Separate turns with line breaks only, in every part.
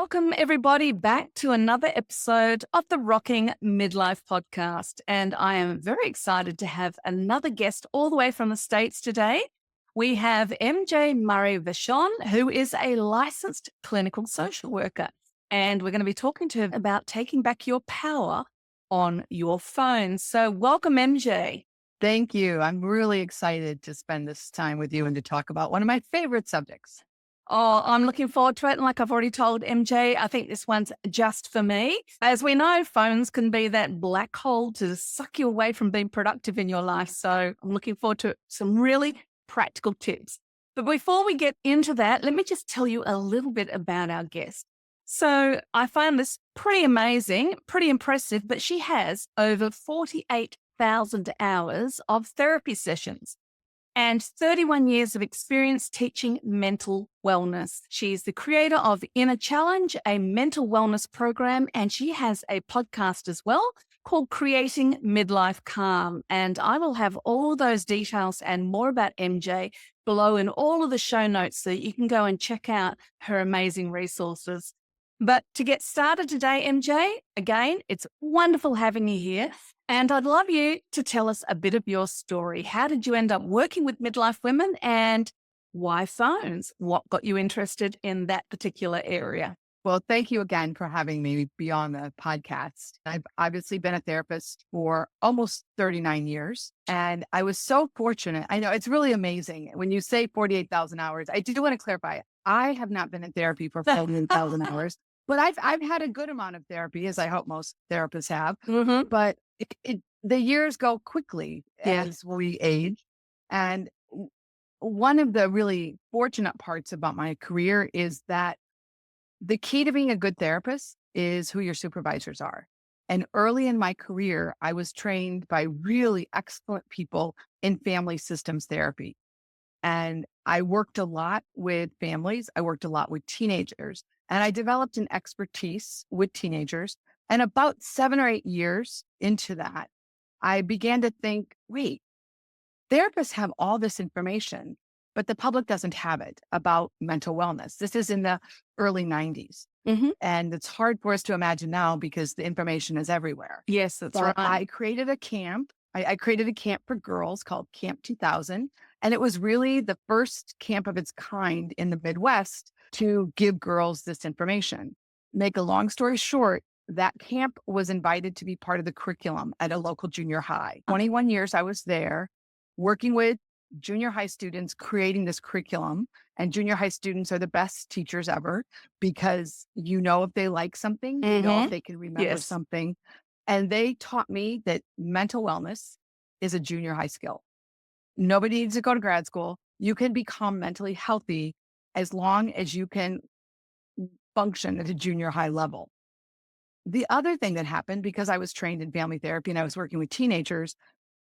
Welcome, everybody, back to another episode of the Rocking Midlife Podcast. And I am very excited to have another guest all the way from the States today. We have MJ Murray Vishon, who is a licensed clinical social worker. And we're going to be talking to him about taking back your power on your phone. So welcome, MJ.
Thank you. I'm really excited to spend this time with you and to talk about one of my favorite subjects.
Oh, I'm looking forward to it. And like I've already told MJ, I think this one's just for me. As we know, phones can be that black hole to suck you away from being productive in your life. So I'm looking forward to some really practical tips. But before we get into that, let me just tell you a little bit about our guest. So I found this pretty amazing, pretty impressive, but she has over 48,000 hours of therapy sessions and 31 years of experience teaching mental wellness. She's the creator of Inner Challenge, a mental wellness program, and she has a podcast as well called Creating Midlife Calm. And I will have all those details and more about MJ below in all of the show notes so that you can go and check out her amazing resources. But to get started today, MJ, again, it's wonderful having you here. And I'd love you to tell us a bit of your story. How did you end up working with midlife women and why phones? What got you interested in that particular area?
Well, thank you again for having me be on the podcast. I've obviously been a therapist for almost 39 years, and I was so fortunate. I know it's really amazing when you say 48,000 hours. I do want to clarify, I have not been in therapy for 48,000 hours, but I've had a good amount of therapy, as I hope most therapists have.
Mm-hmm.
But the years go quickly as we age. And one of the really fortunate parts about my career is that the key to being a good therapist is who your supervisors are. And early in my career, I was trained by really excellent people in family systems therapy. And I worked a lot with families. I worked a lot with teenagers, and I developed an expertise with teenagers. And about 7 or 8 years into that, I began to think, wait, therapists have all this information, but the public doesn't have it about mental wellness. This is in the early 90s.
Mm-hmm.
And it's hard for us to imagine now because the information is everywhere.
Yes, that's
But
right.
I created a camp. I created a camp for girls called Camp 2000. And it was really the first camp of its kind in the Midwest to give girls this information. Make a long story short, that camp was invited to be part of the curriculum at a local junior high. 21 years I was there working with junior high students, creating this curriculum. And junior high students are the best teachers ever because you know if they like something, you know if they can remember something. And they taught me that mental wellness is a junior high skill. Nobody needs to go to grad school. You can become mentally healthy as long as you can function at a junior high level. The other thing that happened, because I was trained in family therapy and I was working with teenagers,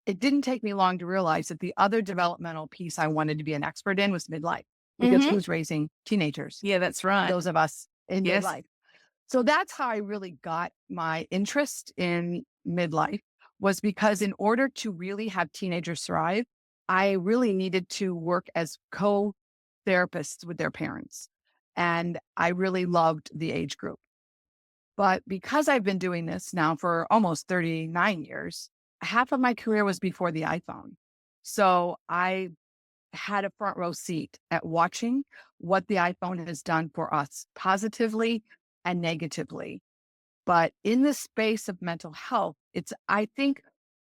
it didn't take me long to realize that the other developmental piece I wanted to be an expert in was midlife, because who's raising teenagers?
Yeah, that's right.
Those of us in midlife. So that's how I really got my interest in midlife, was because in order to really have teenagers thrive, I really needed to work as co-therapists with their parents. And I really loved the age group. But because I've been doing this now for almost 39 years, half of my career was before the iPhone. So I had a front row seat at watching what the iPhone has done for us positively and negatively. But in the space of mental health, I think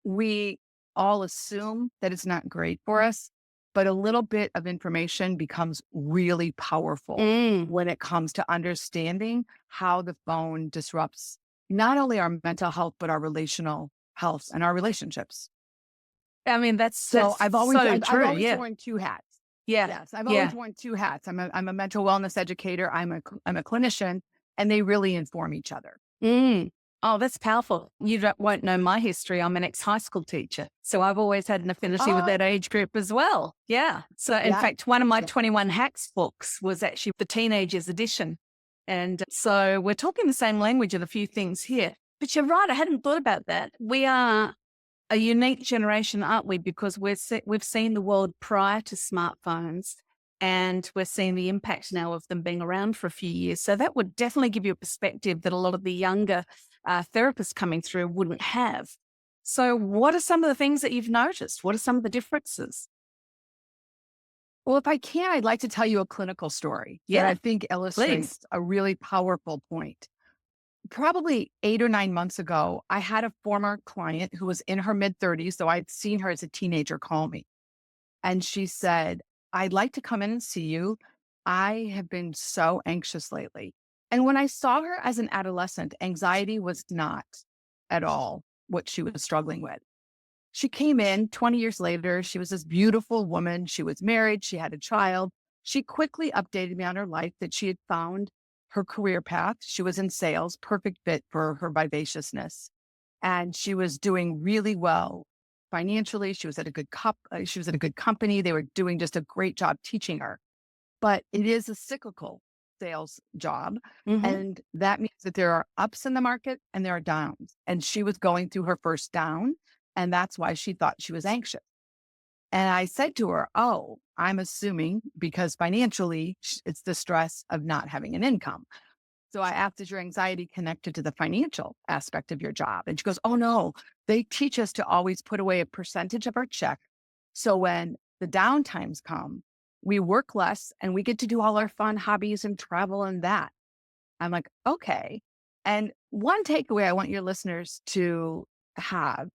we all assume that it's not great for us, but a little bit of information becomes really powerful when it comes to understanding how the phone disrupts not only our mental health, but our relational health and our relationships.
I mean, that's
I've always
true.
worn two hats.
Yeah.
Yes, I've always worn two hats. I'm a mental wellness educator. I'm a clinician, and they really inform each other.
Oh, that's powerful. You won't know my history. I'm an ex-high school teacher. So I've always had an affinity with that age group as well. Yeah. So in fact, one of my 21 Hacks books was actually the teenagers edition. And so we're talking the same language of a few things here. But you're right. I hadn't thought about that. We are a unique generation, aren't we? Because we've seen the world prior to smartphones. And we're seeing the impact now of them being around for a few years. So that would definitely give you a perspective that a lot of the younger therapists coming through wouldn't have. So what are some of the things that you've noticed? What are some of the differences?
Well, if I can, I'd like to tell you a clinical story that
Yeah,
I think
please.
illustrates a really powerful point. Probably 8 or 9 months ago, I had a former client who was in her mid 30s. So I'd seen her as a teenager call me. And she said, I'd like to come in and see you. I have been so anxious lately. And when I saw her as an adolescent, anxiety was not at all what she was struggling with. She came in 20 years later. She was this beautiful woman. She was married. She had a child. She quickly updated me on her life that she had found her career path. She was in sales, perfect fit for her vivaciousness. And she was doing really well financially. She was at a she was at a good company. They were doing just a great job teaching her. But it is a cyclical sales job.
Hmm.
And that means that there are ups in the market and there are downs. And she was going through her first down. And that's why she thought she was anxious. And I said to her, oh, I'm assuming because financially it's the stress of not having an income. So I asked, is your anxiety connected to the financial aspect of your job? And she goes, oh, no, they teach us to always put away a percentage of our check. So when the downtimes come, we work less and we get to do all our fun hobbies and travel and that. I'm like, okay. And one takeaway I want your listeners to have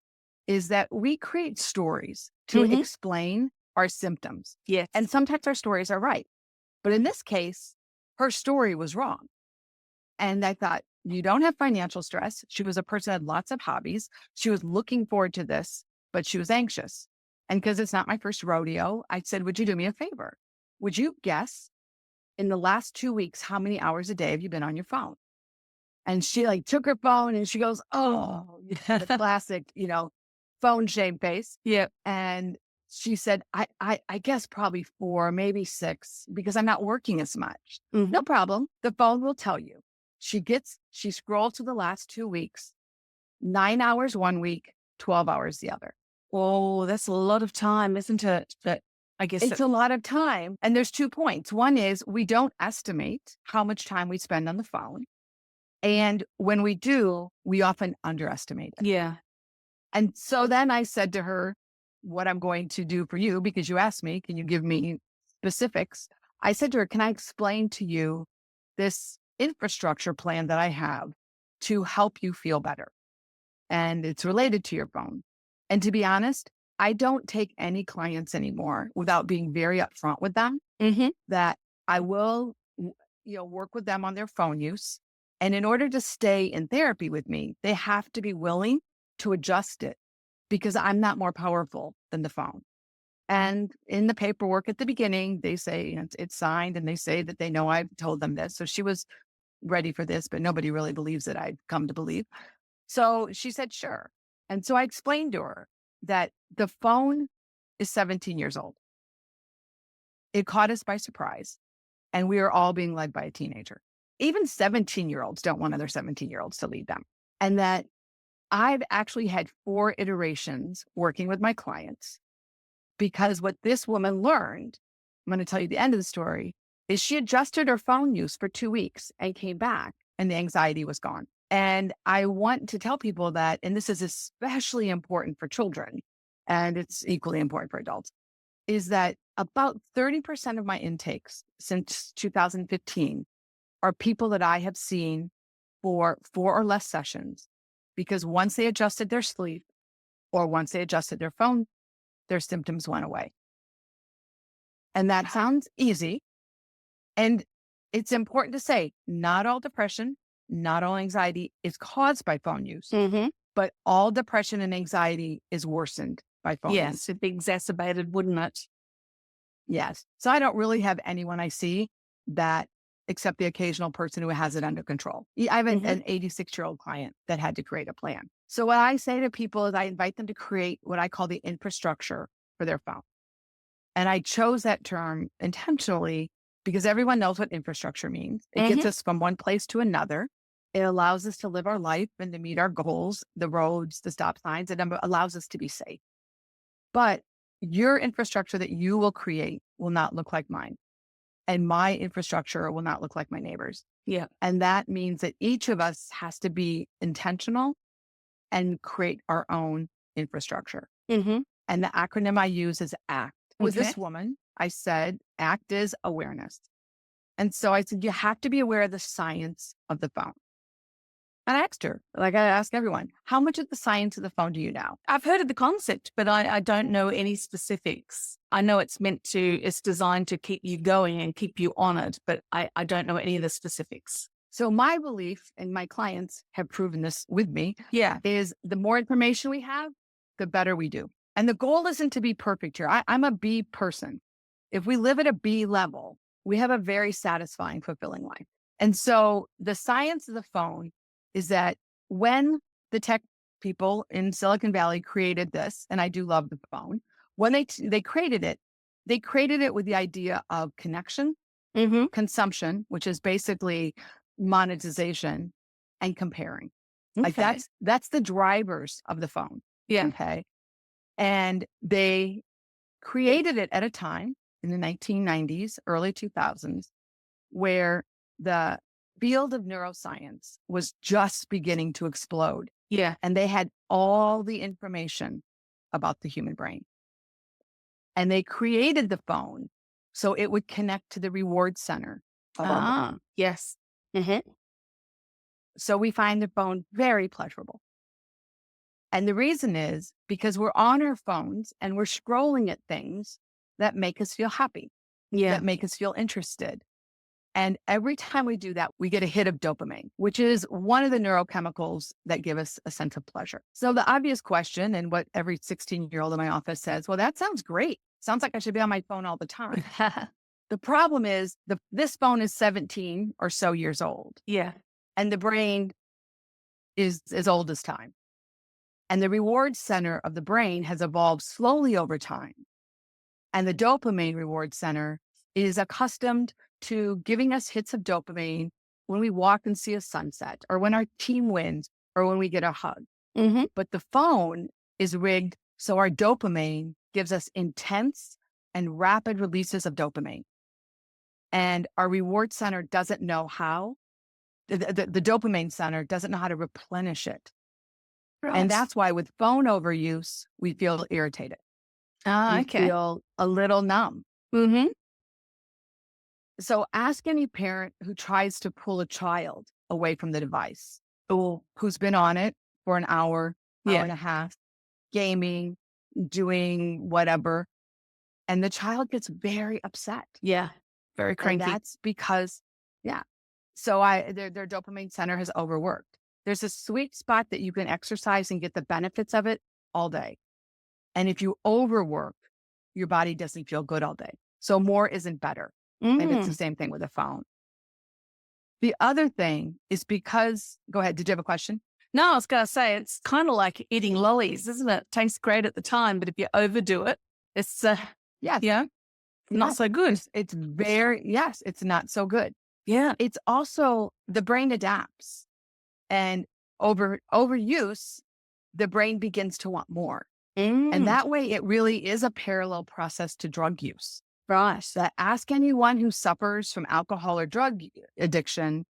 is that we create stories to
Hmm.
explain our symptoms.
Yes.
And sometimes our stories are right. But in this case, her story was wrong. And I thought, you don't have financial stress. She was a person who had lots of hobbies. She was looking forward to this, but she was anxious. And because it's not my first rodeo, I said, would you do me a favor? Would you guess in the last 2 weeks, how many hours a day have you been on your phone? And she like took her phone and she goes, oh, the classic, phone shame face.
Yeah.
And she said, I guess probably 4, maybe 6, because I'm not working as much.
Mhm.
No problem. The phone will tell you. She scrolls to the last 2 weeks, 9 hours one week, 12 hours the other.
Oh, that's a lot of time, isn't it? But I guess
It's a lot of time. And there's 2 points. One is we don't estimate how much time we spend on the phone. And when we do, we often underestimate it.
yeah.
And so then I said to her, what I'm going to do for you, because you asked me, can you give me specifics? I said to her, can I explain to you this infrastructure plan that I have to help you feel better? And it's related to your phone. And to be honest, I don't take any clients anymore without being very upfront with them
Hmm.
that I will, work with them on their phone use. And in order to stay in therapy with me, they have to be willing to adjust it because I'm not more powerful than the phone. And in the paperwork at the beginning, they say it's signed and they say that they know I've told them this. So she was ready for this, but nobody really believes it. I've come to believe. So she said, sure. And so I explained to her that the phone is 17 years old. It caught us by surprise. And we are all being led by a teenager. Even 17-year-olds don't want other 17-year-olds to lead them. And that I've actually had 4 iterations working with my clients because what this woman learned, I'm going to tell you the end of the story, is she adjusted her phone use for 2 weeks and came back and the anxiety was gone. And I want to tell people that, and this is especially important for children, and it's equally important for adults, is that about 30% of my intakes since 2015 are people that I have seen for 4 or less sessions because once they adjusted their sleep or once they adjusted their phone, their symptoms went away. And that sounds easy. And it's important to say, not all depression, not all anxiety is caused by phone use,
Hmm.
but all depression and anxiety is worsened by phone use.
Yes, it'd be exacerbated, wouldn't it?
Yes. So I don't really have anyone I see that, except the occasional person who has it under control. I have
Mhm.
an 86-year-old client that had to create a plan. So what I say to people is I invite them to create what I call the infrastructure for their phone. And I chose that term intentionally because everyone knows what infrastructure means. It gets us from one place to another. It allows us to live our life and to meet our goals, the roads, the stop signs, and it allows us to be safe. But your infrastructure that you will create will not look like mine. and my infrastructure will not look like my neighbor's.
Yeah.
And that means that each of us has to be intentional and create our own infrastructure.
Mm-hmm.
And the acronym I use is ACT. With
Okay.
this woman, I said, ACT is awareness. And so I said, you have to be aware of the science of the phone. And I asked her, like I ask everyone, how much of the science of the phone do you know?
I've heard of the concept, but I don't know any specifics. I know it's designed to keep you going and keep you on it, but I don't know any of the specifics.
So my belief, and my clients have proven this with me,
Yeah.
is the more information we have, the better we do. And the goal isn't to be perfect here. I'm a B person. If we live at a B level, we have a very satisfying, fulfilling life. And so the science of the phone is that when the tech people in Silicon Valley created this, and I do love the phone, when they created it with the idea of connection,
Mm-hmm.
consumption, which is basically monetization, and comparing. Like that's the drivers of the phone.
Yeah.
Okay. And they created it at a time in the 1990s, early 2000s, where the field of neuroscience was just beginning to explode.
Yeah.
And they had all the information about the human brain. And they created the phone so it would connect to the reward center of our brain.
Yes. Mm-hmm.
So we find the phone very pleasurable. And the reason is because we're on our phones and we're scrolling at things that make us feel happy, that make us feel interested. And every time we do that, we get a hit of dopamine, which is one of the neurochemicals that give us a sense of pleasure. So the obvious question, and what every 16-year-old in my office says, well, that sounds great. Sounds like I should be on my phone all the time. The problem is this phone is 17 or so years old.
Yeah.
And the brain is as old as time. And the reward center of the brain has evolved slowly over time. And the dopamine reward center is accustomed to giving us hits of dopamine when we walk and see a sunset, or when our team wins, or when we get a hug.
Mm-hmm.
But the phone is rigged so our dopamine gives us intense and rapid releases of dopamine. And our reward center doesn't know how, the dopamine center doesn't know how to replenish it.
Right.
And that's why with phone overuse, we feel irritated. We feel a little numb.
Mm-hmm.
So ask any parent who tries to pull a child away from the device, or who's been on it for an hour and a half, gaming, doing whatever. And the child gets very upset.
Yeah. Very cranky.
And that's because, so their dopamine center has overworked. There's a sweet spot that you can exercise and get the benefits of it all day. And if you overwork, your body doesn't feel good all day. So more isn't better. And it's the same thing with a phone. The other thing is because, go ahead, did you have a question?
No, I was going to say, it's kind of like eating lollies, isn't it? Tastes great at the time, but if you overdo it, it's, not so good.
It's it's not so good.
Yeah.
It's also, the brain adapts, and overuse, the brain begins to want more. And that way it really is a parallel process to drug use.
Right.
That ask anyone who suffers from alcohol or drug addiction,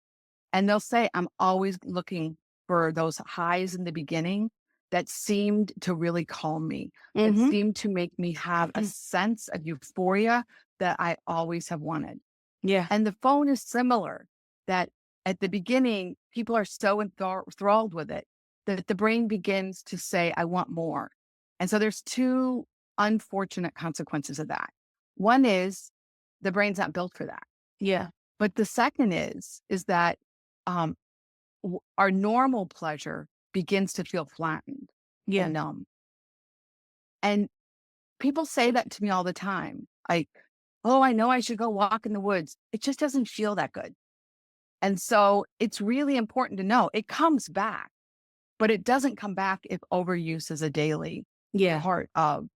and they'll say, I'm always looking for those highs in the beginning that seemed to really calm me, that seemed to make me have a sense of euphoria that I always have wanted.
Yeah.
And the phone is similar, that at the beginning, people are so enthralled with it that the brain begins to say, I want more. And so there's two unfortunate consequences of that. One is the brain's not built for that.
Yeah.
But the second is that our normal pleasure begins to feel flattened and numb. And people say that to me all the time. Like, oh, I know I should go walk in the woods. It just doesn't feel that good. And so it's really important to know it comes back, but it doesn't come back if overuse is a daily part of,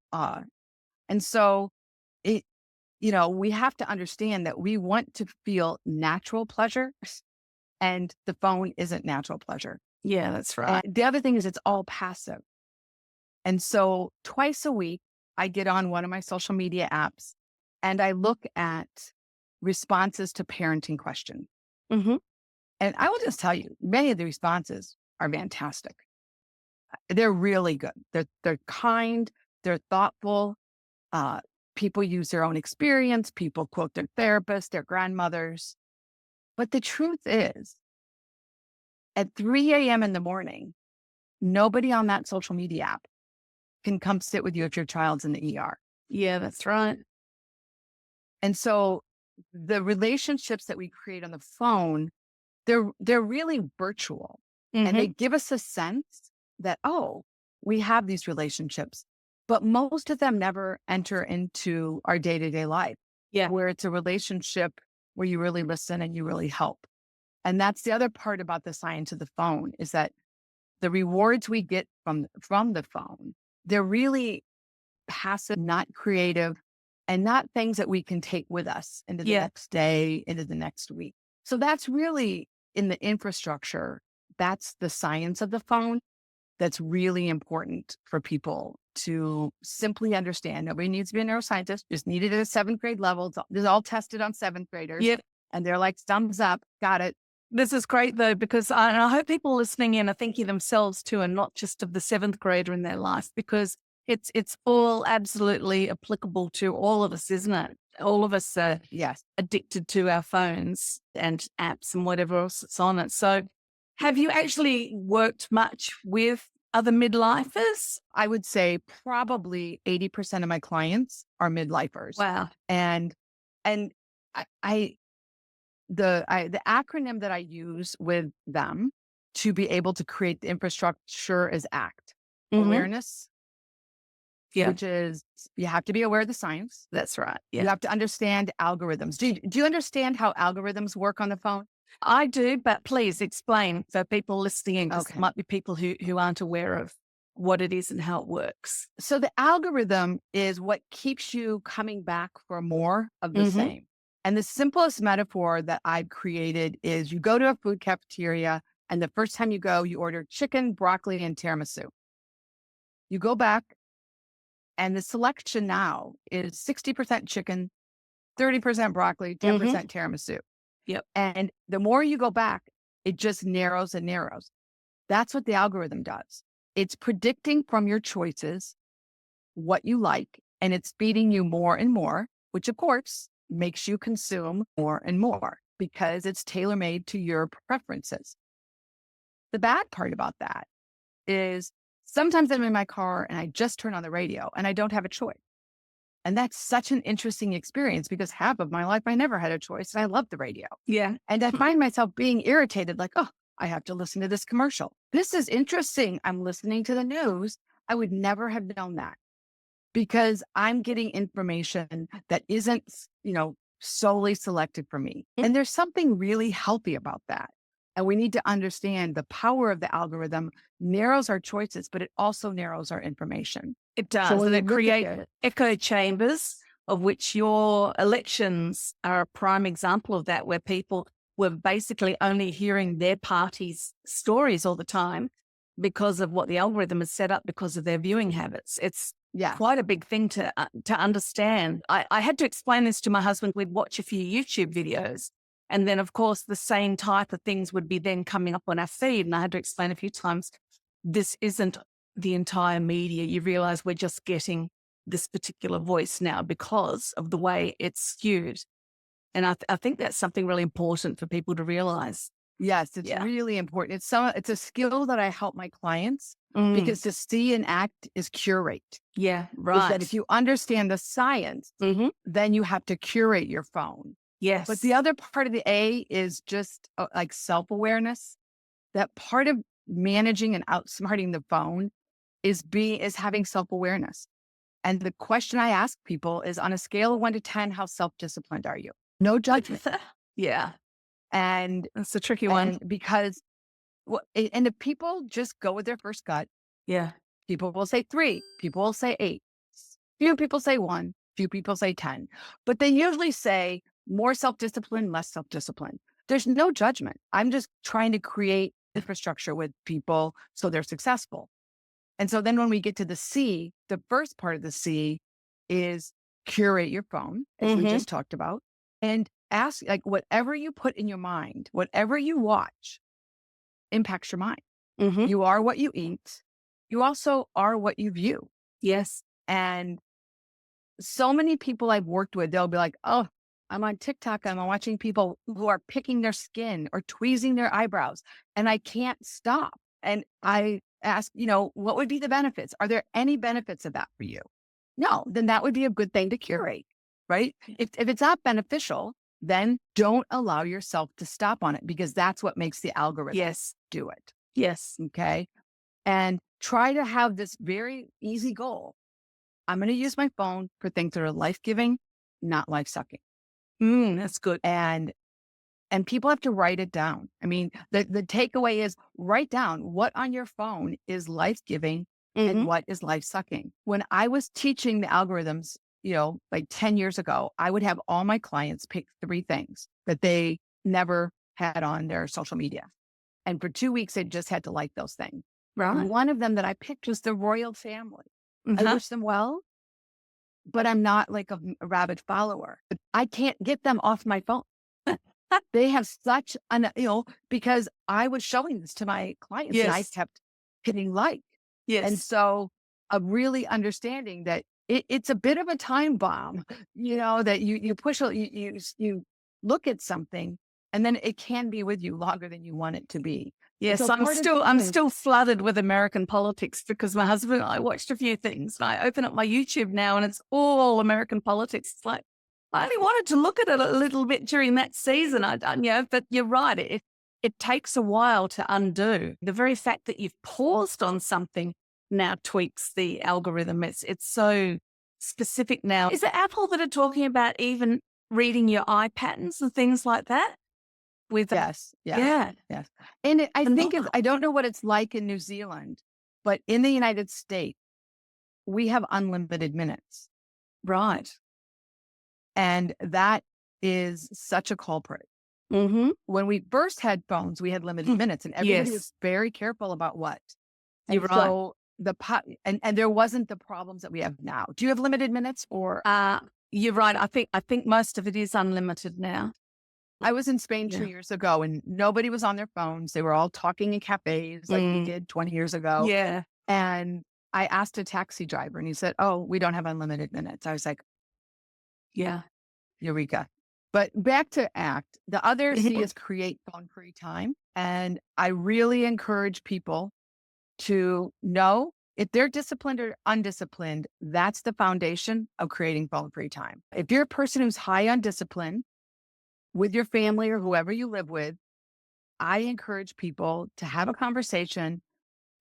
and so we have to understand that we want to feel natural pleasure, and the phone isn't natural pleasure.
Yeah, that's right.
And the other thing is it's all passive. And so twice a week, I get on one of my social media apps and I look at responses to parenting questions.
Mm-hmm.
And I will just tell you, many of the responses are fantastic. They're really good. They're kind, they're thoughtful. People use their own experience. People quote their therapists, their grandmothers. But the truth is, at 3 a.m. in the morning, nobody on that social media app can come sit with you if your child's in the ER.
Yeah, that's right.
And so the relationships that we create on the phone, they're really virtual. And they give us a sense that, oh, we have these relationships, but most of them never enter into our day-to-day life.
Yeah.
Where it's a relationship where you really listen and you really help. And that's the other part about the science of the phone, is that the rewards we get from the phone, they're really passive, not creative, and not things that we can take with us into the next day, into the next week. So that's really in the infrastructure. That's the science of the phone. That's really important for people to simply understand. Nobody needs to be a neuroscientist, just need it at a 7th grade level. It's all tested on 7th graders.
Yep.
And they're like, thumbs up, got it.
This is great though, because I hope people listening in are thinking themselves too, and not just of the 7th grader in their life, because it's all absolutely applicable to all of us, isn't it? All of us are addicted to our phones and apps and whatever else that's on it. So have you actually worked much with other midlifers?
I would say probably 80% of my clients are midlifers.
Wow.
And the acronym that I use with them to be able to create the infrastructure is ACT. Awareness, which is you have to be aware of the science.
That's right. Yeah.
You have to understand algorithms. Do you understand how algorithms work on the phone?
I do, but please explain for people listening in, because there might be people who aren't aware of what it is and how it works.
So the algorithm is what keeps you coming back for more of the same. And the simplest metaphor that I've created is you go to a food cafeteria, and the first time you go, you order chicken, broccoli, and tiramisu. You go back, and the selection now is 60% chicken, 30% broccoli, 10% tiramisu.
Yep.
And the more you go back, it just narrows and narrows. That's what the algorithm does. It's predicting from your choices what you like, and it's feeding you more and more, which of course makes you consume more and more because it's tailor-made to your preferences. The bad part about that is sometimes I'm in my car and I just turn on the radio and I don't have a choice. And that's such an interesting experience because half of my life I never had a choice and I love the radio.
Yeah.
And I find myself being irritated, like, oh, I have to listen to this commercial. This is interesting. I'm listening to the news. I would never have known that because I'm getting information that isn't, solely selected for me. And there's something really healthy about that. And we need to understand the power of the algorithm narrows our choices, but it also narrows our information.
It does.
So
and it creates echo chambers, of which your elections are a prime example of that, where people were basically only hearing their party's stories all the time because of what the algorithm has set up because of their viewing habits. It's quite a big thing to understand. I had to explain this to my husband. We'd watch a few YouTube videos. And then, of course, the same type of things would be then coming up on our feed. And I had to explain a few times, this isn't the entire media. You realize we're just getting this particular voice now because of the way it's skewed. And I think that's something really important for people to realize.
Yes, it's really important. It's a skill that I help my clients because to see and act is curate.
Yeah, right.
Is that if you understand the science, then you have to curate your phone.
Yes.
But the other part of the A is just like self-awareness. That part of managing and outsmarting the phone is having self-awareness. And the question I ask people is, on a scale of 1 to 10, how self-disciplined are you? No judgment.
Yeah.
And
that's a tricky one
because, and if people just go with their first gut, people will say 3, people will say 8, few people say 1, few people say 10, but they usually say more self-discipline, less self-discipline. There's no judgment. I'm just trying to create infrastructure with people so they're successful. And so then when we get to the C, the first part of the C is curate your phone, as we just talked about. And ask, like, whatever you put in your mind, whatever you watch impacts your mind.
Mm-hmm.
You are what you eat. You also are what you view.
Yes.
And so many people I've worked with, they'll be like, oh, I'm on TikTok. I'm watching people who are picking their skin or tweezing their eyebrows, and I can't stop. And I ask, what would be the benefits? Are there any benefits of that for you? No, then that would be a good thing to curate, right? If it's not beneficial, then don't allow yourself to stop on it, because that's what makes the algorithm
Yes.
do it.
Yes.
Okay. And try to have this very easy goal. I'm going to use my phone for things that are life-giving, not life-sucking.
That's good.
And people have to write it down. I mean, the takeaway is write down what on your phone is life-giving and what is life-sucking. When I was teaching the algorithms, like 10 years ago, I would have all my clients pick 3 things that they never had on their social media. And for 2 weeks, they just had to like those things.
Right.
And one of them that I picked was the royal family.
Mm-hmm.
I wish them well, but I'm not like a rabid follower. I can't get them off my phone. They have such because I was showing this to my clients and I kept hitting like.
Yes.
And so really understanding that it's a bit of a time bomb, that you push, you look at something and then it can be with you longer than you want it to be.
Yes,
So
I'm still flooded with American politics because my husband and I watched a few things. And I open up my YouTube now and it's all American politics. It's like, I only wanted to look at it a little bit during that season. But you're right. It takes a while to undo. The very fact that you've paused on something now tweaks the algorithm. It's so specific now. Is it Apple that are talking about even reading your eye patterns and things like that?
Yes. And I don't know what it's like in New Zealand, but in the United States, we have unlimited minutes.
Right.
And that is such a culprit.
Mm-hmm.
When we first had phones, we had limited minutes and everybody was very careful about what.
You're right.
So and there wasn't the problems that we have now. Do you have limited minutes or?
You're right. I think most of it is unlimited now.
I was in Spain 2 years ago and nobody was on their phones. They were all talking in cafes like we did 20 years ago.
Yeah.
And I asked a taxi driver and he said, oh, we don't have unlimited minutes. I was like,
yeah,
Eureka. But back to ACT, the other C is create phone-free time. And I really encourage people to know if they're disciplined or undisciplined, that's the foundation of creating phone-free time. If you're a person who's high on discipline, with your family or whoever you live with, I encourage people to have a conversation,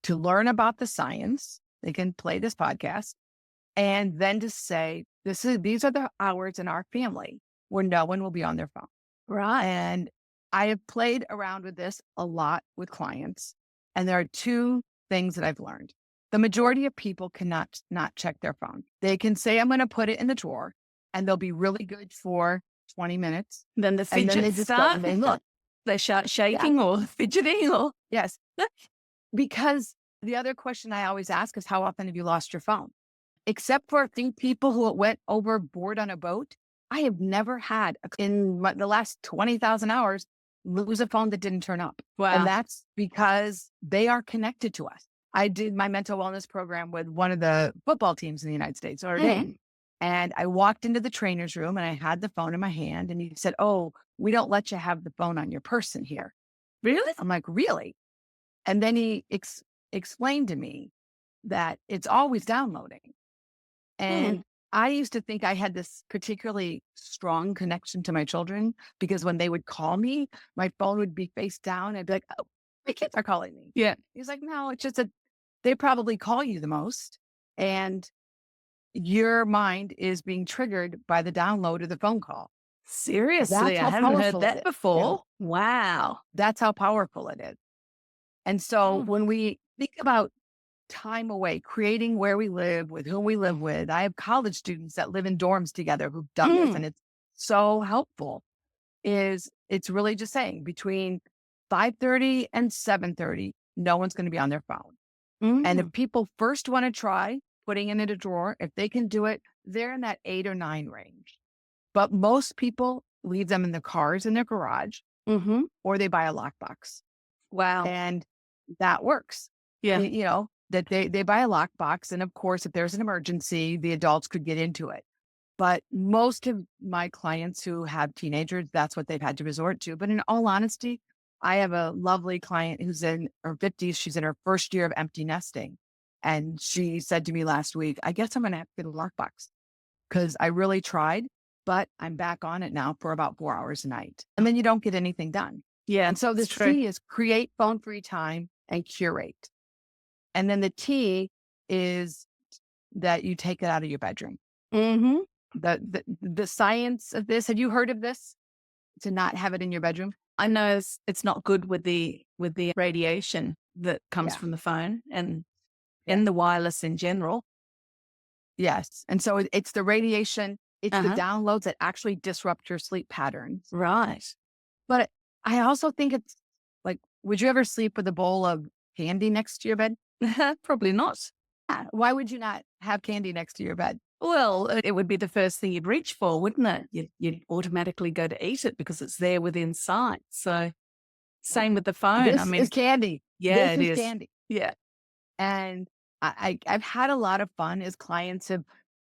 to learn about the science. They can play this podcast and then to say, these are the hours in our family where no one will be on their phone.
Right.
And I have played around with this a lot with clients. And there are 2 things that I've learned. The majority of people cannot not check their phone. They can say, I'm going to put it in the drawer and they'll be really good for 20 minutes.
Then the fidgets start.
They look.
They start shaking or fidgeting or.
Yes. Because the other question I always ask is, how often have you lost your phone? Except for a few people who went overboard on a boat, I have never had in the last 20,000 hours lose a phone that didn't turn up.
Wow.
And that's because they are connected to us. I did my mental wellness program with one of the football teams in the United States, Notre Dame. And I walked into the trainer's room and I had the phone in my hand and he said, oh, we don't let you have the phone on your person here.
Really?
I'm like, really? And then he explained to me that it's always downloading. And I used to think I had this particularly strong connection to my children because when they would call me, my phone would be face down. I'd be like, oh, my kids are calling me.
Yeah.
He's like, no, it's just that they probably call you the most. And your mind is being triggered by the download of the phone call.
Seriously, I haven't heard that before.
Yeah.
Wow.
That's how powerful it is. And so when we think about time away, creating where we live, with whom we live with, I have college students that live in dorms together who've done this, and it's so helpful. It's really just saying between 5:30 and 7:30, no one's going to be on their phone. And if people first want to try putting it in a drawer, if they can do it, they're in that 8 or 9 range. But most people leave them in the cars in their garage,
Mm-hmm.
or they buy a lockbox.
Wow.
And that works.
Yeah.
You know, that they buy a lockbox. And of course, if there's an emergency, the adults could get into it. But most of my clients who have teenagers, that's what they've had to resort to. But in all honesty, I have a lovely client who's in her 50s. She's in her first year of empty nesting. And she said to me last week, I guess I'm going to have to get a lockbox because I really tried, but I'm back on it now for about 4 hours a night. And then you don't get anything done.
Yeah.
And so the
it's true.
C is create phone-free time and curate. And then the T is that you take it out of your bedroom.
Mm-hmm.
The science of this, have you heard of this? To not have it in your bedroom?
I know it's not good with the radiation that comes
Yeah.
from the phone and
Yeah.
the wireless in general.
Yes. And so it's the radiation, it's the
Uh-huh.
downloads that actually disrupt your sleep patterns.
Right.
But I also think it's like, would you ever sleep with a bowl of candy next to your bed?
Probably not.
Yeah. Why would you not have candy next to your bed?
Well, it would be the first thing you'd reach for, wouldn't it? You'd automatically go to eat it because it's there within sight. So same with the phone.
This
I mean,
is candy.
yeah,
This
it
is
is.
candy.
Yeah.
And I've had a lot of fun as clients have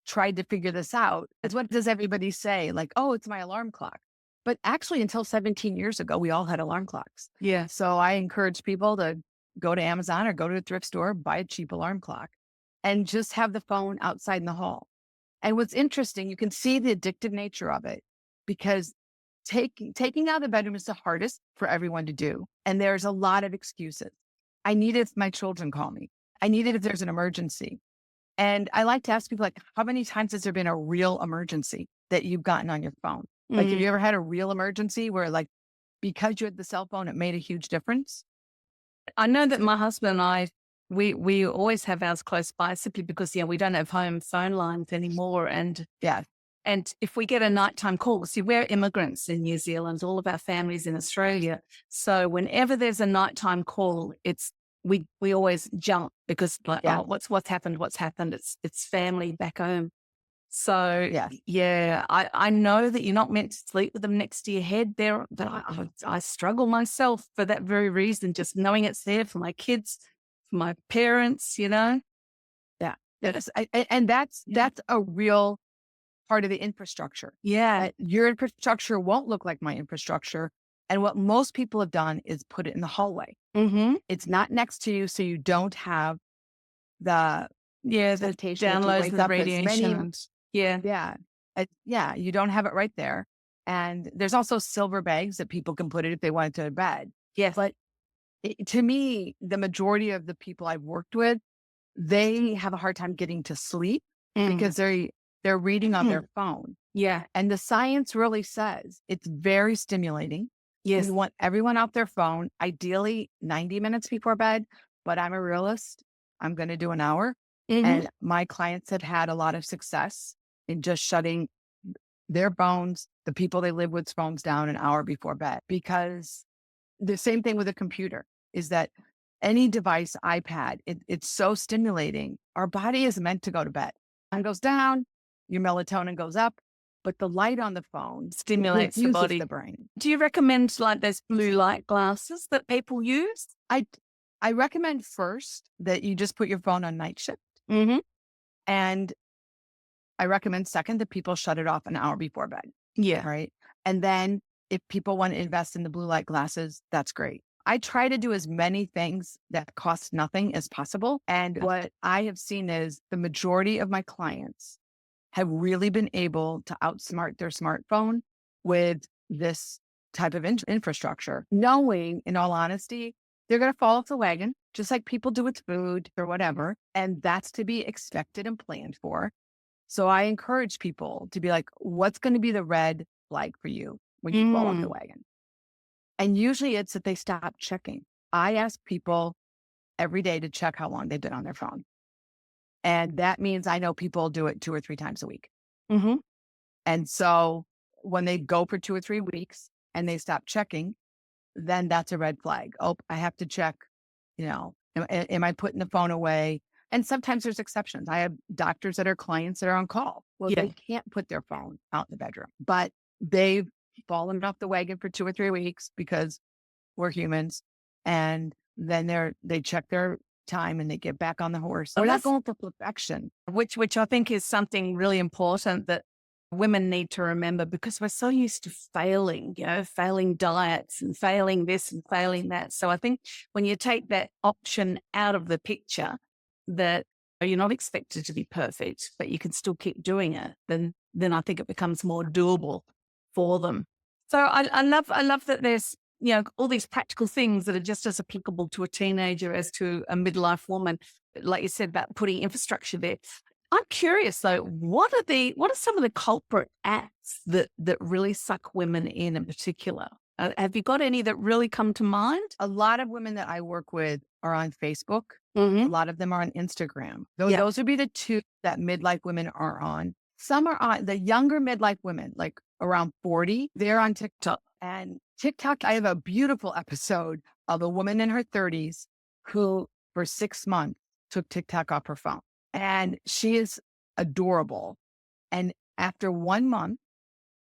tried to figure this out. It's what does everybody say? Like, oh, it's my alarm clock. But actually, until 17 years ago, we all had alarm clocks.
Yeah.
So I encourage people to go to Amazon or go to a thrift store, buy a cheap alarm clock, and just have the phone outside in the hall. And what's interesting, you can see the addictive nature of it because taking out of the bedroom is the hardest for everyone to do. And there's a lot of excuses. I need it if my children call me. I need it if there's an emergency. And I like to ask people, like, how many times has there been a real emergency that you've gotten on your phone? Like, have you ever had a real emergency where, like, because you had the cell phone, it made a huge difference?
I know that my husband and I, we always have ours close by simply because, we don't have home phone lines anymore. And
Yeah.
And if we get a nighttime call, see, we're immigrants in New Zealand, all of our families in Australia. So whenever there's a nighttime call, we always jump because like,
Yeah.
oh, what's happened? What's happened? It's family back home. So
Yeah.
I know that you're not meant to sleep with them next to your head there, but I struggle myself for that very reason, just knowing it's there for my kids, for my parents,
Yeah. And that's a real part of the infrastructure.
Yeah.
Your infrastructure won't look like my infrastructure. And what most people have done is put it in the hallway.
Mm-hmm.
It's not next to you, so you don't have the
the
temptation to
downloads
wake
and the
up as
radiation.
many.
Yeah.
Yeah, you don't have it right there. And there's also silver bags that people can put it if they want it to bed.
Yes.
But to me, the majority of the people I've worked with, they have a hard time getting to sleep because they're reading on their phone.
Yeah.
And the science really says it's very stimulating.
Yes.
You want everyone off their phone, ideally 90 minutes before bed, but I'm a realist. I'm going to do an hour. And my clients have had a lot of success in just shutting their phones, the people they live with's phones down an hour before bed. Because the same thing with a computer is that any device, iPad, it's so stimulating. Our body is meant to go to bed. Sun goes down, your melatonin goes up, but the light on the phone
stimulates the body,
the brain.
Do you recommend like those blue light glasses that people use?
I recommend first that you just put your phone on night shift. And I recommend second that people shut it off an hour before bed.
Yeah.
Right. And then if people want to invest in the blue light glasses, that's great. I try to do as many things that cost nothing as possible. And what I have seen is the majority of my clients have really been able to outsmart their smartphone with this type of infrastructure, knowing, in all honesty, they're going to fall off the wagon, just like people do with food or whatever. And that's to be expected and planned for. So I encourage people to be like, what's going to be the red flag for you when you fall off the wagon? And usually it's that they stop checking. I ask people every day to check how long they've been on their phone. And that means I know people do it 2 or 3 times a week. And so when they go for 2 or 3 weeks and they stop checking, then that's a red flag. Oh, I have to check, am I putting the phone away? And sometimes there's exceptions. I have doctors that are clients that are on call. Well, they can't put their phone out in the bedroom, but they've fallen off the wagon for 2 or 3 weeks because we're humans. And then they check their time and they get back on the horse.
Oh,
We're not going for perfection.
which I think is something really important that women need to remember, because we're so used to failing, failing diets and failing this and failing that. So I think when you take that option out of the picture, that you're not expected to be perfect, but you can still keep doing it, then I think it becomes more doable for them. So I love that there's, all these practical things that are just as applicable to a teenager as to a midlife woman. Like you said about putting infrastructure there. I'm curious though, what are some of the culprit apps that really suck women in particular? Have you got any that really come to mind?
A lot of women that I work with are on Facebook.
Mm-hmm.
A lot of them are on Instagram.
Yeah.
Those would be the two that midlife women are on. Some are on the younger midlife women, like around 40. They're on TikTok. And TikTok, I have a beautiful episode of a woman in her 30s who for 6 months took TikTok off her phone. And she is adorable. And after 1 month,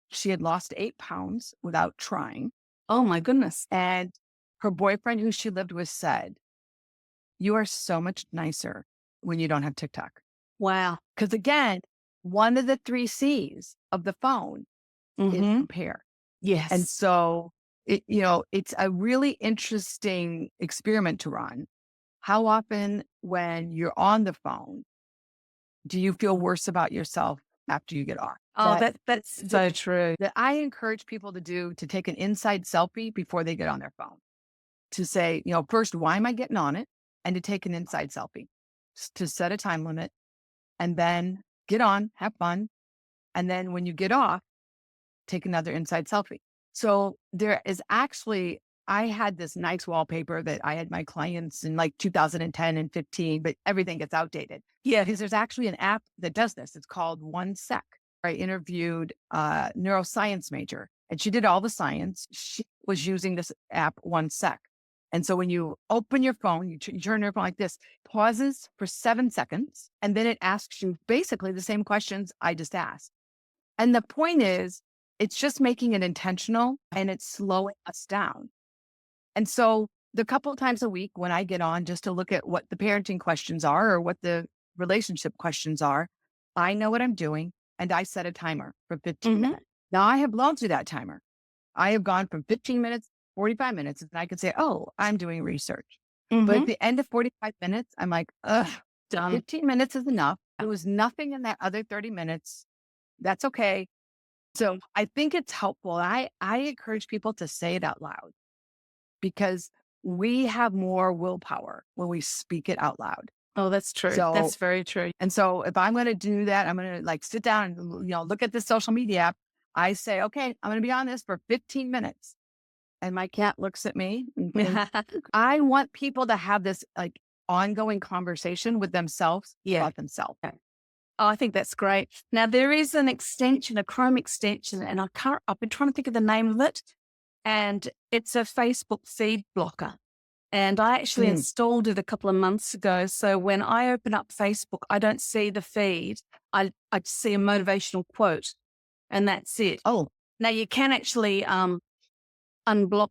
she had lost 8 pounds without trying.
Oh my goodness.
And her boyfriend, who she lived with, said, "You are so much nicer when you don't have TikTok."
Wow.
Because again, one of the 3 C's of the phone is compare.
Yes.
And so, it's a really interesting experiment to run. How often when you're on the phone, do you feel worse about yourself after you get off?
Oh, that's so true.
That I encourage people to do, to take an inside selfie before they get on their phone. To say, first, why am I getting on it? And to take an inside selfie, to set a time limit, and then get on, have fun. And then when you get off, take another inside selfie. So there is actually, I had this nice wallpaper that I had my clients in like 2010 and 15, but everything gets outdated.
Yeah.
Because there's actually an app that does this. It's called 1Sec. I interviewed a neuroscience major and she did all the science. She was using this app 1Sec. And so when you open your phone, you turn your phone like this, pauses for 7 seconds, and then it asks you basically the same questions I just asked. And the point is, it's just making it intentional and it's slowing us down. And so the couple of times a week when I get on just to look at what the parenting questions are or what the relationship questions are, I know what I'm doing and I set a timer for 15 minutes. Now I have blown through that timer. I have gone from 15 minutes, 45 minutes, and I could say, oh, I'm doing research. But at the end of 45 minutes, I'm like, ugh,
Done.
15 minutes is enough. There was nothing in that other 30 minutes. That's okay. So I think it's helpful. I encourage people to say it out loud because we have more willpower when we speak it out loud.
Oh, that's true.
So,
that's very true.
And so if I'm going to do that, I'm going to like sit down and, look at this social media app. I say, okay, I'm going to be on this for 15 minutes. And my cat looks at me. And I want people to have this like ongoing conversation with themselves about themselves.
Oh, I think that's great. Now there is an extension, a Chrome extension, and I've been trying to think of the name of it. And it's a Facebook feed blocker. And I actually installed it a couple of months ago. So when I open up Facebook, I don't see the feed. I see a motivational quote and that's it.
Oh,
now you can actually unblock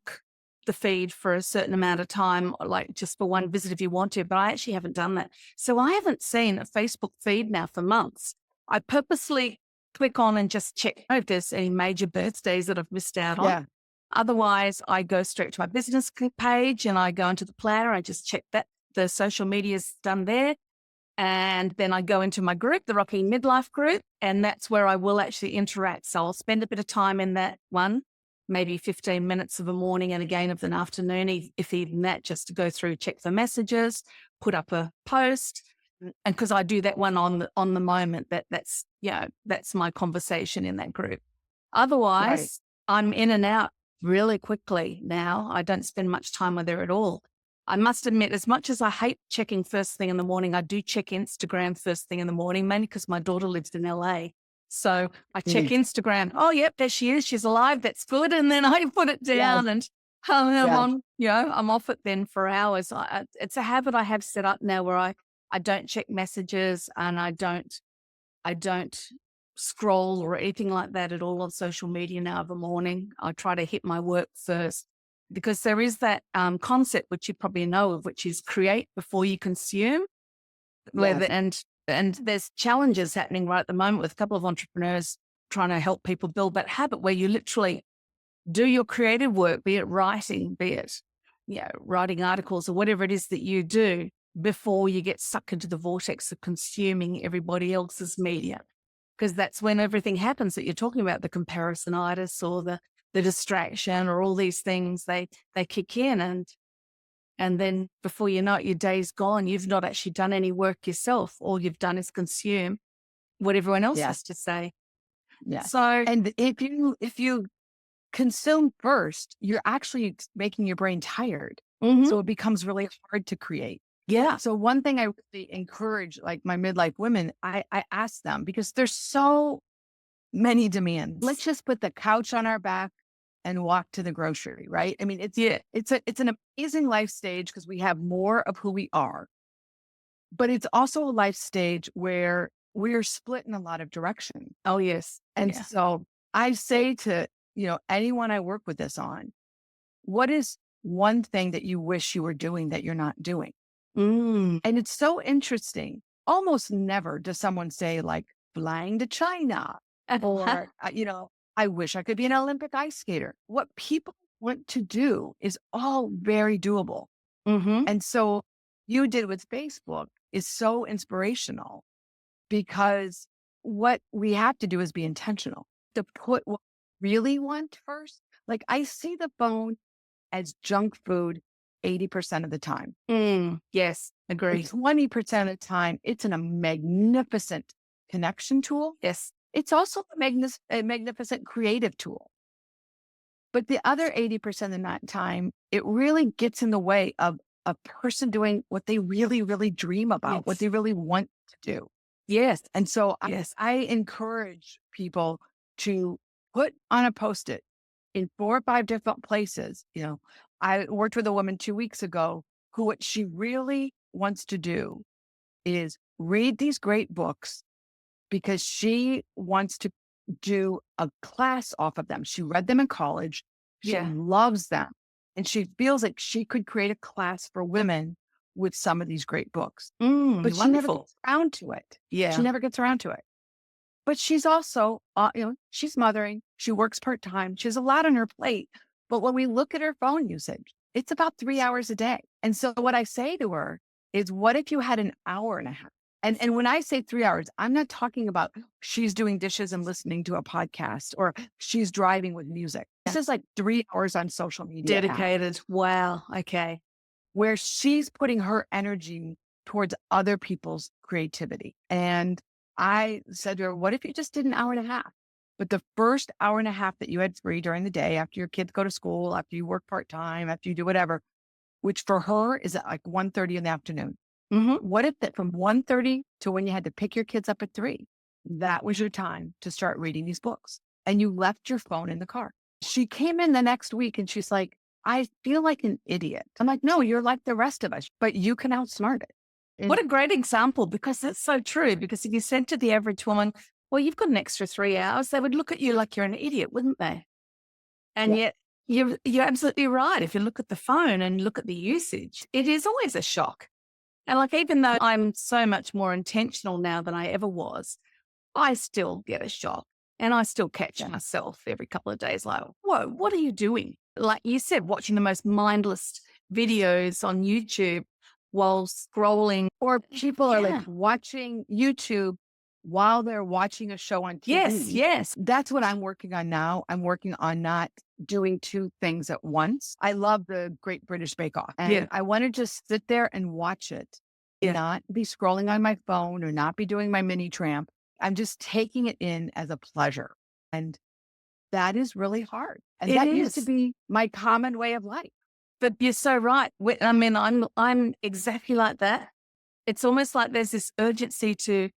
the feed for a certain amount of time, like just for one visit if you want to, but I actually haven't done that. So I haven't seen a Facebook feed now for months. I purposely click on and just check if there's any major birthdays that I've missed out on.
yeah.
Otherwise, I go straight to my business page and I go into the planner. I just check that the social media is done there. And then I go into my group, the Rocking Midlife group, and that's where I will actually interact. So I'll spend a bit of time in that one, maybe 15 minutes of a morning and again of an afternoon, if even that, just to go through, check the messages, put up a post. And because I do that one on the moment, that's my conversation in that group. Otherwise, I'm in and out really quickly now. I don't spend much time with her at all. I must admit, as much as I hate checking first thing in the morning, I do check Instagram first thing in the morning, mainly because my daughter lives in LA. So I check Instagram. Oh, yep, there she is. She's alive. That's good. And then I put it down and I'm off it then for hours. It's a habit I have set up now where I don't check messages and I don't scroll or anything like that at all on social media now of a morning. I try to hit my work first because there is that concept, which you probably know of, which is create before you consume.
Yes.
And there's challenges happening right at the moment with a couple of entrepreneurs trying to help people build that habit where you literally do your creative work, be it writing, be it writing articles or whatever it is that you do before you get sucked into the vortex of consuming everybody else's media. Because that's when everything happens that you're talking about, the comparisonitis or the distraction or all these things, they kick in and then before you know it, your day's gone. You've not actually done any work yourself. All you've done is consume what everyone else has to say.
Yeah.
So,
and if you consume first, you're actually making your brain tired. So it becomes really hard to create.
yeah.
So one thing I really encourage, like my midlife women, I ask them, because there's so many demands. Let's just put the couch on our back and walk to the grocery, right? I mean, it's an amazing life stage because we have more of who we are, but it's also a life stage where we're split in a lot of direction.
Oh, yes.
And so I say to, anyone I work with this on, what is one thing that you wish you were doing that you're not doing? And it's so interesting. Almost never does someone say like flying to China or, I wish I could be an Olympic ice skater. What people want to do is all very doable. And so you did with Facebook is so inspirational because what we have to do is be intentional to put what we really want first. Like I see the phone as junk food 80% of the time.
Yes, agree.
20% of the time, it's a magnificent connection tool.
Yes.
It's also a magnificent creative tool. But the other 80% of the time, it really gets in the way of a person doing what they really, really dream about, what they really want to do.
Yes.
And so I encourage people to put on a Post-it in 4 or 5 different places. I worked with a woman 2 weeks ago who what she really wants to do is read these great books because she wants to do a class off of them. She read them in college. She loves them. And she feels like she could create a class for women with some of these great books. But she never gets around to it.
Yeah.
She never gets around to it. But she's also, she's mothering. She works part-time. She has a lot on her plate. But when we look at her phone usage, it's about 3 hours a day. And so what I say to her is, what if you had an hour and a half? And when I say 3 hours, I'm not talking about she's doing dishes and listening to a podcast or she's driving with music. This is like 3 hours on social media.
Dedicated. Wow. Okay.
Where she's putting her energy towards other people's creativity. And I said to her, what if you just did an hour and a half? But the first hour and a half that you had free during the day, after your kids go to school, after you work part-time, after you do whatever, which for her is at like 1:30 in the afternoon. What if that from 1:30 to when you had to pick your kids up at 3, that was your time to start reading these books and you left your phone in the car? She came in the next week and she's like, I feel like an idiot. I'm like, no, you're like the rest of us, but you can outsmart it.
What a great example, because that's so true. Because if you said to the average woman, well, you've got an extra 3 hours, they would look at you like you're an idiot, wouldn't they? And yet you're absolutely right. If you look at the phone and look at the usage, it is always a shock. And like, even though I'm so much more intentional now than I ever was, I still get a shock and I still catch myself every couple of days like, whoa, what are you doing? Like you said, watching the most mindless videos on YouTube while scrolling.
Or people are like watching YouTube while they're watching a show on TV.
Yes.
That's what I'm working on now. I'm working on not doing 2 things at once. I love the Great British Bake Off. And I want to just sit there and watch it, not be scrolling on my phone or not be doing my mini tramp. I'm just taking it in as a pleasure. And that is really hard. And that used to be my common way of life.
But you're so right. I mean, I'm exactly like that. It's almost like there's this urgency to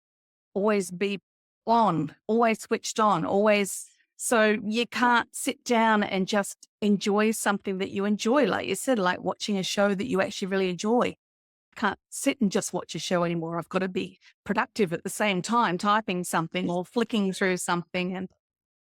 always be on, always switched on, always. So you can't sit down and just enjoy something that you enjoy. Like you said, like watching a show that you actually really enjoy. can't sit and just watch a show anymore. I've got to be productive at the same time, typing something or flicking through something.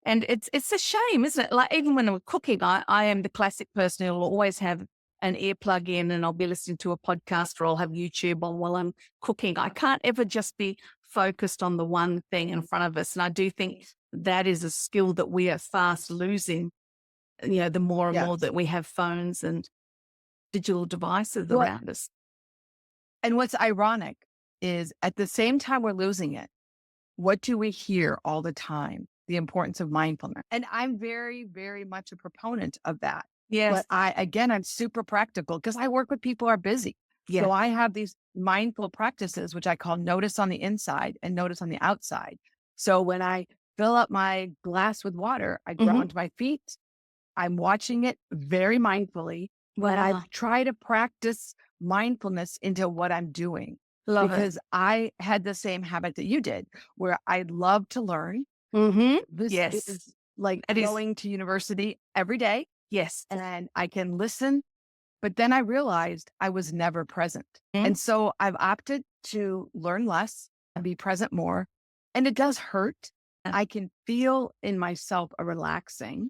And it's a shame, isn't it? Like even when I'm cooking, I am the classic person who will always have an earplug in and I'll be listening to a podcast or I'll have YouTube on while I'm cooking. I can't ever just be focused on the one thing in front of us. And I do think that is a skill that we are fast losing, the more and more that we have phones and digital devices around us.
And what's ironic is at the same time we're losing it, what do we hear all the time? The importance of mindfulness. And I'm very, very much a proponent of that.
Yes.
But I'm super practical because I work with people who are busy. Yeah. So I have these mindful practices, which I call notice on the inside and notice on the outside. So when I fill up my glass with water, I ground my feet. I'm watching it very mindfully. But I try to practice mindfulness into what I'm doing. Because I had the same habit that you did, where I love to learn. This is like going to university every day.
Yes.
And I can listen. But then I realized I was never present. And so I've opted to learn less and be present more. And it does hurt. I can feel in myself a relaxing.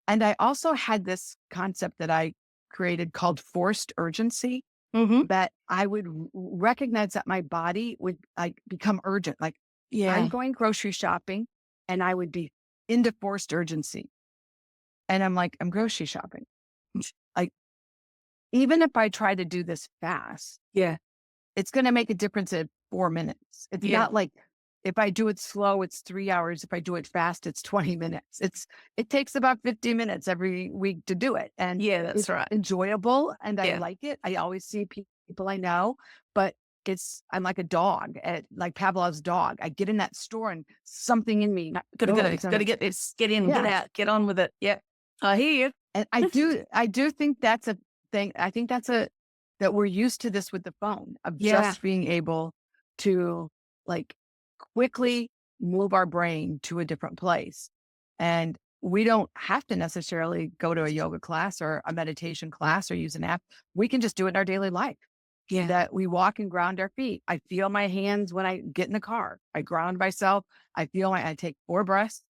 And I also had this concept that I created called forced urgency, that I would recognize that my body would become urgent. Like I'm going grocery shopping and I would be into forced urgency. And I'm like, I'm grocery shopping. Like, even if I try to do this fast, it's going to make a difference in 4 minutes. It's not like if I do it slow, it's 3 hours. If I do it fast, it's 20 minutes. It takes about 50 minutes every week to do it. And
that's
it's
right.
Enjoyable. And I like it. I always see people I know, but I'm like a dog, like Pavlov's dog. I get in that store and something in me.
Gotta get this, get in, get out, get on with it. Yeah. I hear you.
And I do think that's a thing. I think that we're used to this with the phone of just being able to like quickly move our brain to a different place. And we don't have to necessarily go to a yoga class or a meditation class or use an app. We can just do it in our daily life. That we walk and ground our feet. I feel my hands when I get in the car. I ground myself. I take 4 breaths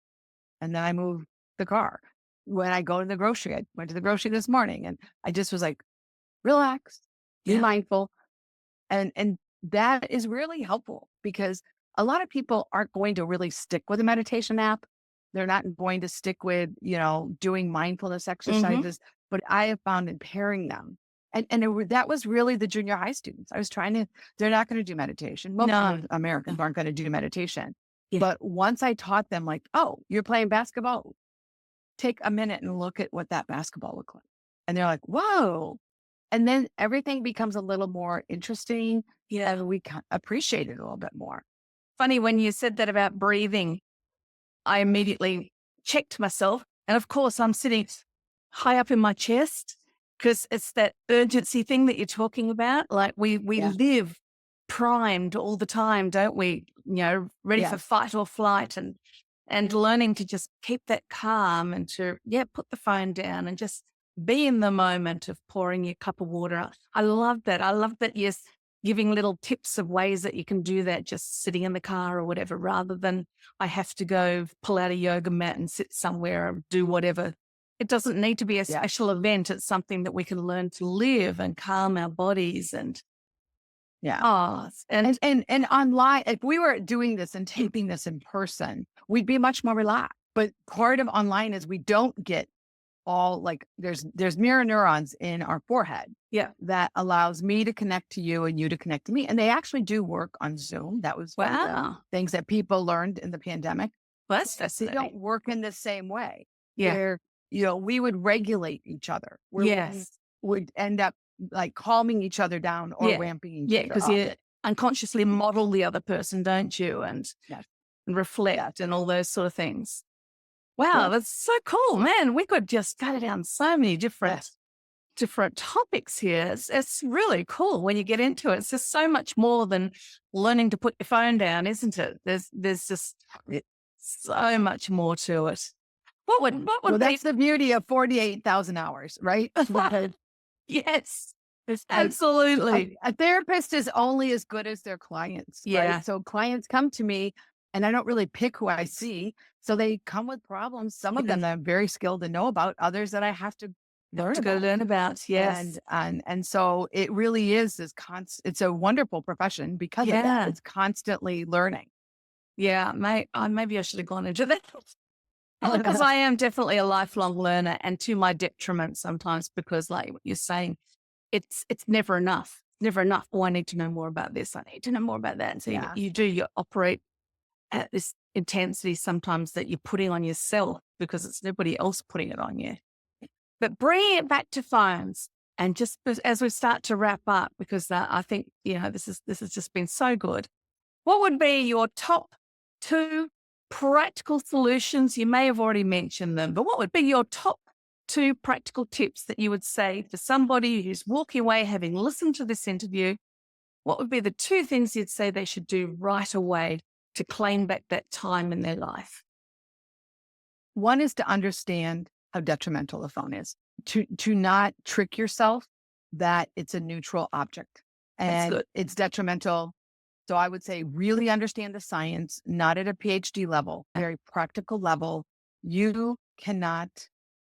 and then I move the car. When I go to the grocery, I went to the grocery this morning and I just was like, relax, be mindful. And that is really helpful because a lot of people aren't going to really stick with a meditation app. They're not going to stick with, doing mindfulness exercises, but I have found in pairing them. And that was really the junior high students. They're not going to do meditation. Most Americans aren't going to do meditation. But once I taught them like, oh, you're playing basketball, take a minute and look at what that basketball looked like. And they're like, whoa. And then everything becomes a little more interesting. And we appreciate it a little bit more.
Funny when you said that about breathing, I immediately checked myself. And of course, I'm sitting high up in my chest because it's that urgency thing that you're talking about. Like we live primed all the time, don't we? Ready for fight or flight and learning to just keep that calm and to, put the phone down and just be in the moment of pouring your cup of water. I love that. I love that you're giving little tips of ways that you can do that just sitting in the car or whatever, rather than I have to go pull out a yoga mat and sit somewhere or do whatever. It doesn't need to be a special event. It's something that we can learn to live and calm our bodies and
and online, if we were doing this and taping this in person, we'd be much more relaxed. But part of online is we don't get all like there's mirror neurons in our forehead that allows me to connect to you and you to connect to me. And they actually do work on Zoom. That was one of the things that people learned in the pandemic.
Well, that's fascinating.
They don't work in the same way. Where, we would regulate each other. We would end up like calming each other down or ramping each other up.
Because you unconsciously model the other person, don't you? And reflect and all those sort of things. Wow, that's so cool, man. We could just cut it down so many different topics here. It's really cool when you get into it. It's just so much more than learning to put your phone down, isn't it? There's just so much more to it. What would
that's the beauty of 48,000 hours, right?
Yes. Absolutely.
A therapist is only as good as their clients,
Yeah.
right? So clients come to me and I don't really pick who I see. So they come with problems. Some of them that I'm very skilled to know about, others that I have to learn
To go
about.
learn about. Yes.
And so it really is this it's a wonderful profession because of that.
Yeah.
It's constantly learning.
Yeah. Maybe I should have gone into that. Because I am definitely a lifelong learner, and to my detriment sometimes, because like what you're saying, it's never enough. Never enough. Oh, I need to know more about this. I need to know more about that. And so
Yeah.
you operate at this intensity sometimes that you're putting on yourself because it's nobody else putting it on you. But bringing it back to phones, and just as we start to wrap up, because I think, this has just been so good. What would be your top 2 practical solutions? You may have already mentioned them, but what would be your top 2 practical tips that you would say to somebody who's walking away having listened to this interview? What would be the 2 things you'd say they should do right away to claim back that time in their life?
One is to understand how detrimental the phone is, to not trick yourself that it's a neutral object and it's detrimental. So I would say really understand the science, not at a PhD level, very practical level. You cannot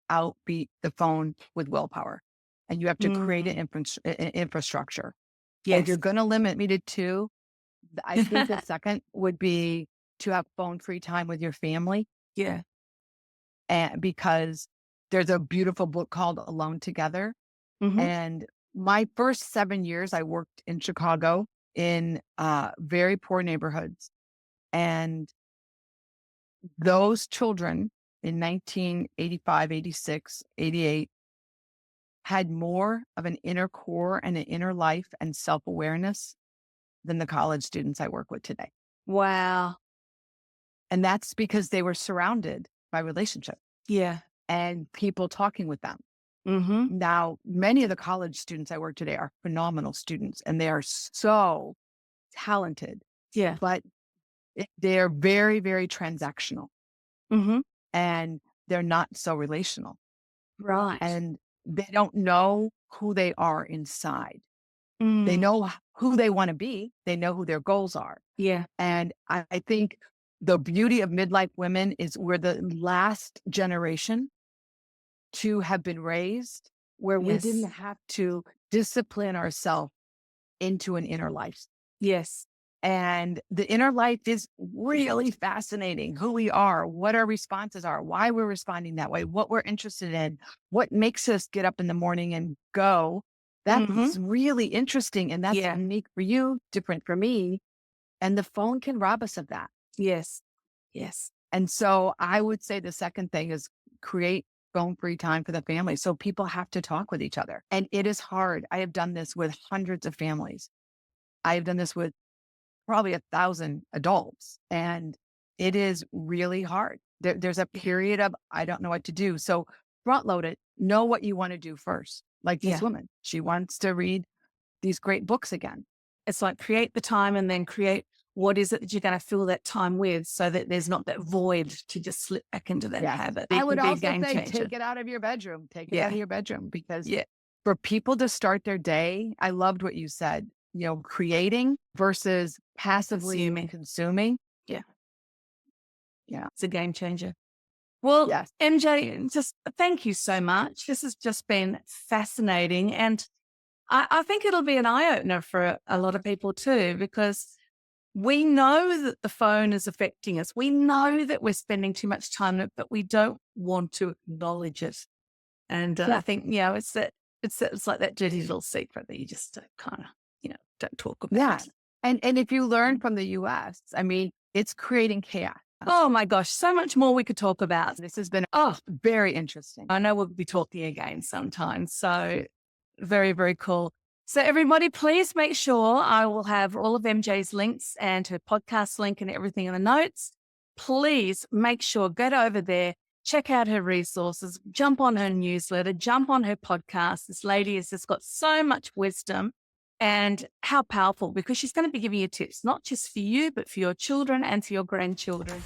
outbeat the phone with willpower, and you have to create an infrastructure.
Yes.
If you're going to limit me to 2, I think the second would be to have phone-free time with your family.
Yeah.
And because there's a beautiful book called Alone Together.
Mm-hmm.
And my first 7 years, I worked in Chicago in very poor neighborhoods. And those children in 1985, 86, 88 had more of an inner core and an inner life and self-awareness than the college students I work with today.
Wow.
And that's because they were surrounded by relationships.
Yeah.
And people talking with them.
Mm-hmm.
Now, many of the college students I work today are phenomenal students, and they are so talented.
Yeah.
But they're very, very transactional.
Mm-hmm.
And they're not so relational.
Right.
And they don't know who they are inside.
Mm.
They know who they want to be. They know who their goals are.
Yeah.
And I think the beauty of midlife women is we're the last generation to have been raised where we didn't have to discipline ourselves into an inner life.
Yes.
And the inner life is really fascinating. Who we are, what our responses are, why we're responding that way, what we're interested in, what makes us get up in the morning and go. That's really interesting. And that's unique for you, different for me. And the phone can rob us of that.
Yes. Yes.
And so I would say the second thing is create phone-free time for the family. So people have to talk with each other. And it is hard. I have done this with hundreds of families. I have done this with probably 1,000 adults. And it is really hard. There's a period of, I don't know what to do. So front load it, know what you want to do first. Like this woman, she wants to read these great books again.
It's like create the time and then create what is it that you're going to fill that time with so that there's not that void to just slip back into that habit.
I would also say take it out of your bedroom. Take it out of your bedroom because for people to start their day, I loved what you said, creating versus passively consuming.
Yeah.
Yeah.
It's a game changer. Well, MJ, just thank you so much. This has just been fascinating. And I think it'll be an eye-opener for a lot of people too, because we know that the phone is affecting us. We know that we're spending too much time on it, but we don't want to acknowledge it. And I think, it's like that dirty little secret that you just kind of, don't talk about.
Yeah. And if you learn from the US, I mean, it's creating chaos.
Oh my gosh, so much more we could talk about.
This has been very interesting.
I know we'll be talking again sometime. So very, very cool. So everybody, please make sure I will have all of MJ's links and her podcast link and everything in the notes. Please make sure, get over there, check out her resources, jump on her newsletter, jump on her podcast. This lady has just got so much wisdom and how powerful, because she's going to be giving you tips, not just for you, but for your children and for your grandchildren.